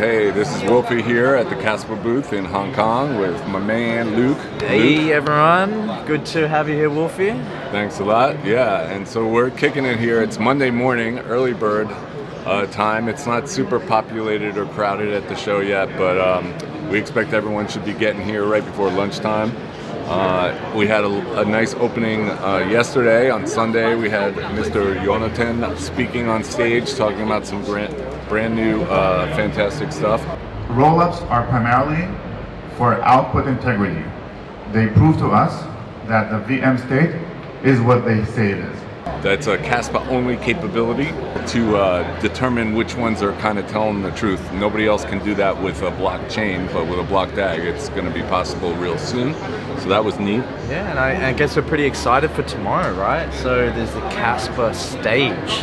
Hey, this is Wolfie here at the Kaspa booth in Hong Kong with my man Luke. Hey everyone, good to have you here, Wolfie. Thanks a lot. Yeah, and so we're kicking it here. It's Monday morning, early bird time. It's not super populated or crowded at the show yet, but we expect everyone should be getting here right before lunchtime. We had a nice opening yesterday. On Sunday, we had Mr. Jonathan speaking on stage, talking about some brand new fantastic stuff. Rollups are primarily for output integrity. They prove to us that the VM state is what they say it is. That's a Kaspa only capability to determine which ones are kind of telling the truth. Nobody else can do that with a blockchain, but with a block DAG, it's going to be possible real soon. So that was neat. Yeah, and I guess we're pretty excited for tomorrow, right? So there's the Kaspa stage.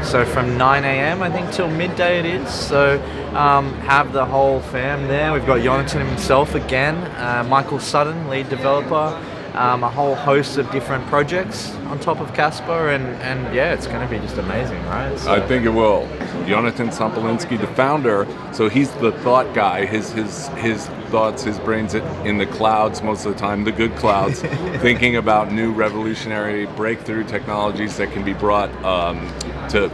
So from 9 a.m. I think till midday it is. So have the whole fam there. We've got Jonathan himself again, Michael Sutton, lead developer. A whole host of different projects on top of Kaspa, and yeah, it's going to be just amazing, right? So. I think it will. Jonathan Sampolinsky, the founder, so he's the thought guy. His thoughts, his brain's in the clouds most of the time, the good clouds, thinking about new revolutionary breakthrough technologies that can be brought to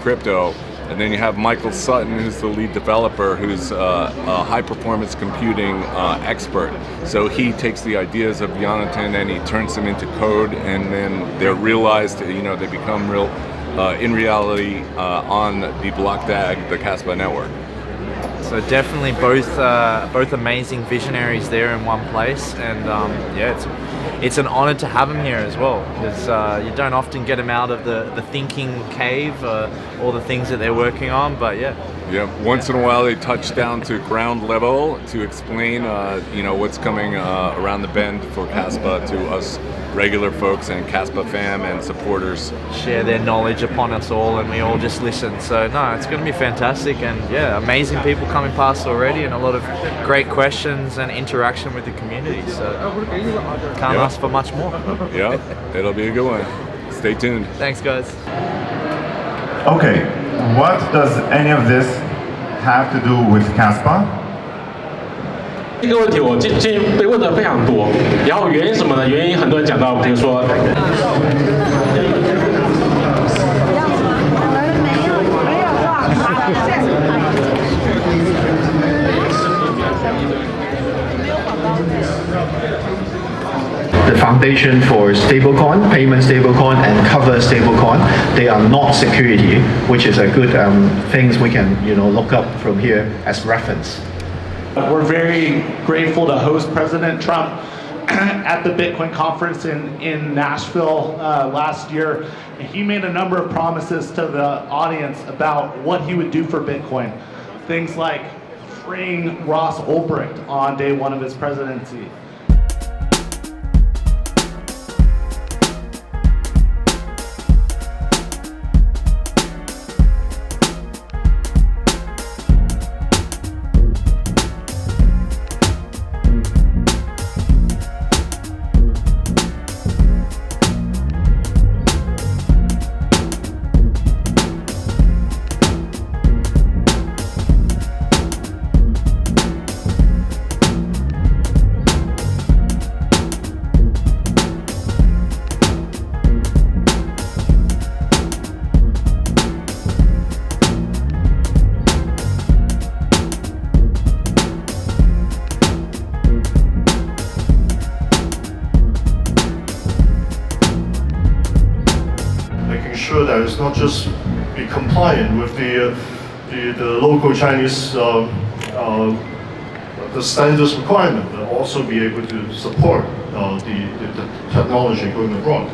crypto. And then you have Michael Sutton, who's the lead developer, who's a high-performance computing expert. So he takes the ideas of Jonathan and he turns them into code, and then they're realized, they become real, in reality, on the block DAG, the Kaspa network. So definitely both amazing visionaries there in one place, and it's an honor to have them here as well, because you don't often get them out of the thinking cave, all the things that they're working on, but yeah. Yeah, once in a while they touch down to ground level to explain what's coming around the bend for Kaspa to us regular folks and Kaspa fam and supporters. Share their knowledge upon us all, and we all just listen. So no, it's going to be fantastic, and yeah, amazing people coming past already, and a lot of great questions and interaction with the community. So can't ask for much more. Yeah, it'll be a good one. Stay tuned. Thanks, guys. Okay, what does any of this have to do with Kaspa? 这个问题我最近被问的非常多，然后原因什么呢？原因很多人讲到，比如说。The foundation for stablecoin, payment stablecoin, and cover stablecoin, they are not security, which is a good things we can look up from here as reference. We're very grateful to host President Trump at the Bitcoin conference in Nashville last year. And he made a number of promises to the audience about what he would do for Bitcoin. Things like freeing Ross Ulbricht on day one of his presidency. Sure that it's not just be compliant with the local Chinese the standards requirement, but also be able to support the technology going abroad.